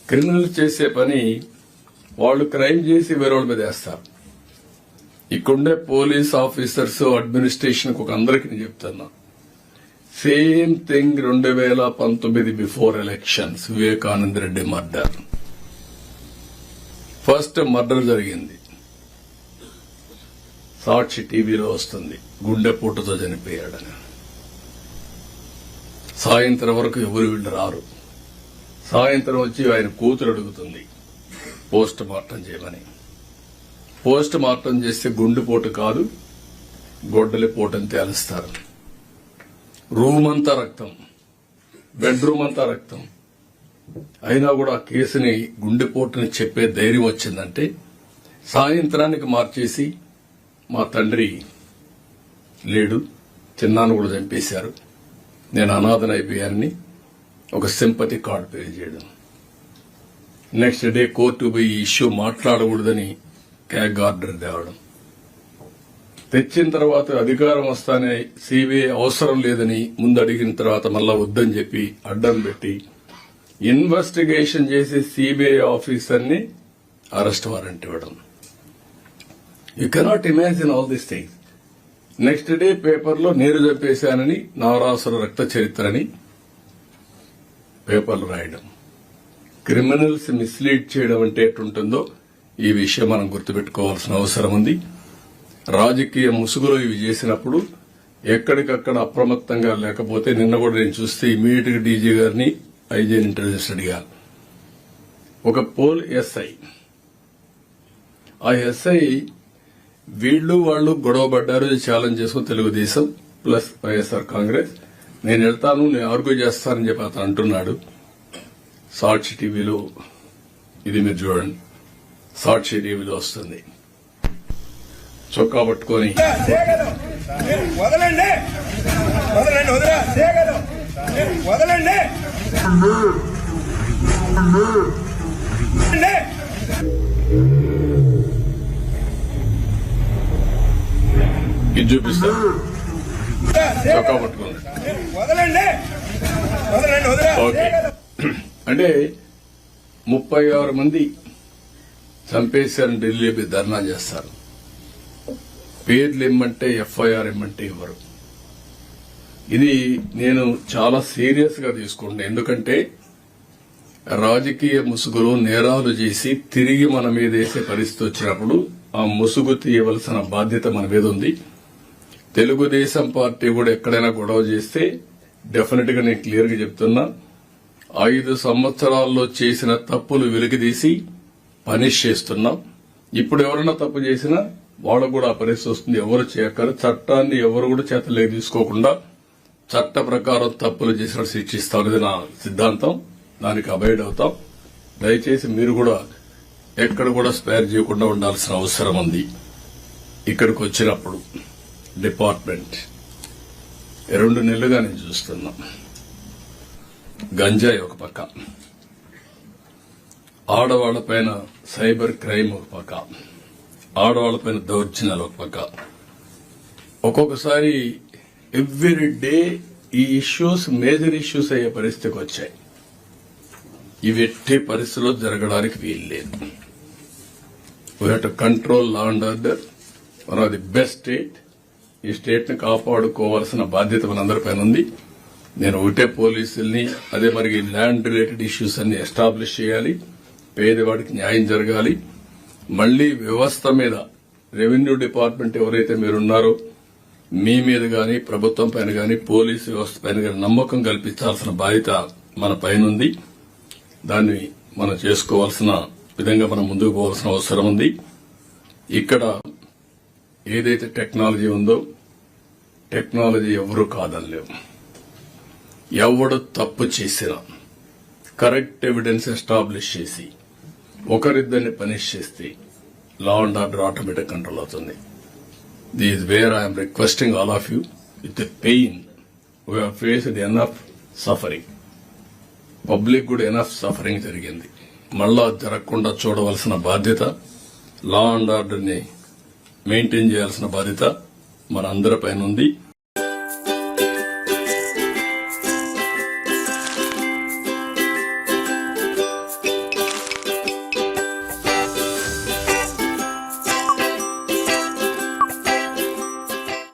Criminal చేసే పని వాళ్ళు క్రైమ్ చేసి వేరే మీద వేస్తారు. ఇక్కడుండే పోలీస్ ఆఫీసర్స్ అడ్మినిస్ట్రేషన్ ఒక అందరికీ నేను చెప్తున్నా, same thing 2019 before elections Vivekananda Reddy murder. First murder జరిగింది, సాక్షి టీవీలో వస్తుంది, గుండెపోటుతో చనిపోయాడని. సాయంత్రం వరకు ఎవరు వీళ్ళు రారు. సాయంత్రం వచ్చి ఆయన కూతురు అడుగుతుంది పోస్ట్ మార్టం చేయమని. పోస్ట్ మార్టం చేస్తే గుండెపోటు కాదు, గొడ్డలిపోటు అని తేలుస్తారు. రూమ్ అంతా రక్తం, బెడ్రూమ్ అంతా రక్తం. అయినా కూడా ఆ కేసుని గుండెపోటుని చెప్పే ధైర్యం వచ్చిందంటే సాయంత్రానికి మార్చేసి మా తండ్రి లేడు, చిన్నాను కూడా చంపేశారు, నేను అనాథనైపోయానని ఒక సింపతి కార్డు పే చేయడం. నెక్స్ట్ డే కోర్టు పోయి ఈ ఇష్యూ మాట్లాడకూడదని క్యాగ్ ఆర్డర్ తేవడం. తెచ్చిన తర్వాత అధికారం వస్తానే సిబిఐ అవసరం లేదని ముందు అడిగిన తర్వాత మళ్ళా వద్దని చెప్పి అడ్డం పెట్టి ఇన్వెస్టిగేషన్ చేసి సిబిఐ ఆఫీసర్ని అరెస్ట్ వారెంట్ ఇవ్వడం. You cannot imagine all these things. Next day పేపర్లో నేను చంపేశానని, నారాసుర రక్త చరిత్రని పేపర్లు రాయడం. క్రిమినల్స్ మిస్లీడ్ చేయడం అంటే ఎట్టుంటుందో ఈ విషయం మనం గుర్తుపెట్టుకోవాల్సిన అవసరం ఉంది. రాజకీయ ముసుగులో ఇవి చేసినప్పుడు ఎక్కడికక్కడ అప్రమత్తంగా లేకపోతే, నిన్న కూడా నేను చూస్తే ఇమీడియట్ గా డీజీ గారిని ఐజీని ఇంటెలిజెన్స్ అడిగాను. ఒక పోల్ ఎస్ఐ, ఆ ఎస్ఐ వీళ్లు వాళ్ళు గొడవపడ్డారు, ఛాలెంజ్ చేసుకుని తెలుగుదేశం ప్లస్ వైఎస్ఆర్ కాంగ్రెస్, నేను వెళ్తాను, నేను ఆర్గ్యూ చేస్తానని చెప్పి అతను అంటున్నాడు. సాక్షి టీవీలో ఇది మీరు చూడండి, సాక్షి టీవీలో వస్తుంది. చొక్కా పట్టుకొని వదలండి వదలండి వదలండి ఇది చూపిస్తా, చొక్కా పట్టుకోండి. వదలండి వదలండి ఓకే, అంటే 36 మంది చంపేశారని ఢిల్లీ ధర్నా చేస్తారు. పేర్లు ఇమ్మంటే ఎఫ్ఐఆర్ ఇమ్మంటే ఇవ్వరు. ఇది నేను చాలా సీరియస్ గా తీసుకుంటున్నా. ఎందుకంటే రాజకీయ ముసుగులో నేరాలు చేసి తిరిగి మన మీద వేసే పరిస్థితి వచ్చినప్పుడు ఆ ముసుగు తీయవలసిన బాధ్యత మన మీద ఉంది. తెలుగుదేశం పార్టీ కూడా ఎక్కడైనా గొడవ చేస్తే డెఫినెట్ గా నేను క్లియర్ గా చెప్తున్నా, 5 సంవత్సరాల్లో చేసిన తప్పులు వెలికితీసి పనిష్ చేస్తున్నాం. ఇప్పుడు ఎవరైనా తప్పు చేసినా వాళ్ళకు కూడా ఆ పరిస్థితి వస్తుంది. ఎవరు చేయక్కరు, చట్టాన్ని ఎవరు కూడా చేతలేక తీసుకోకుండా చట్ట ప్రకారం తప్పులు చేసినట్టు శిక్షిస్తాం. ఇది నా సిద్ధాంతం, దానికి అబైడ్ అవుతాం. దయచేసి మీరు కూడా ఎక్కడ కూడా స్పేర్ చేయకుండా ఉండాల్సిన అవసరం ఉంది. ఇక్కడికి వచ్చినప్పుడు డిపార్ట్మెంట్ 2 నెలలుగా నేను చూస్తున్నా, గంజాయి ఒక పక్క, ఆడవాళ్లపైన సైబర్ క్రైమ్ ఒక పక్క, ఆడవాళ్లపైన దౌర్జన్యాలు ఒక పక్క. ఒక్కొక్కసారి ఎవ్రీ డే ఈ ఇష్యూస్ మేజర్ ఇష్యూస్ అయ్యే పరిస్థితికి వచ్చాయి. ఇవి ఎట్టి పరిస్థితుల్లో జరగడానికి వీల్లేదు. We have to control law and order. One of the best state. ఈ స్టేట్ ని కాపాడుకోవాల్సిన బాధ్యత మనందరిపైన ఉంది. నేను ఒకటే పోలీసుల్ని, అదే మరి ల్యాండ్ రిలేటెడ్ ఇష్యూస్ అన్ని ఎస్టాబ్లిష్ చేయాలి, పేదవాడికి న్యాయం జరగాలి. మళ్లీ వ్యవస్థ మీద, రెవెన్యూ డిపార్ట్మెంట్ ఎవరైతే మీరున్నారో మీ మీద గాని, ప్రభుత్వం పైన గాని, పోలీసు వ్యవస్థ పైన గాని నమ్మకం కల్పించాల్సిన బాధ్యత మన పైన ఉంది. దాన్ని మనం చేసుకోవాల్సిన విధంగా మనం ముందుకు పోవాల్సిన అవసరం ఉంది. ఇక్కడ ఏదైతే టెక్నాలజీ ఉందో, టెక్నాలజీ ఎవరూ కాదనలేము. ఎవడు తప్పు చేసినా కరెక్ట్ ఎవిడెన్స్ ఎస్టాబ్లిష్ చేసి ఒకరిద్దరిని పనిష్ చేస్తే law and order automatic control అవుతుంది. This where I'm requesting all of you with pain. We have faced enough suffering. Public కూడా ఎనఫ్ సఫరింగ్ జరిగింది. మళ్ళా జరగకుండా చూడవలసిన బాధ్యత, లా అండ్ ఆర్డర్ ని మెయింటైన్ చేయాల్సిన బాధ్యత మన అందరిపైన ఉంది.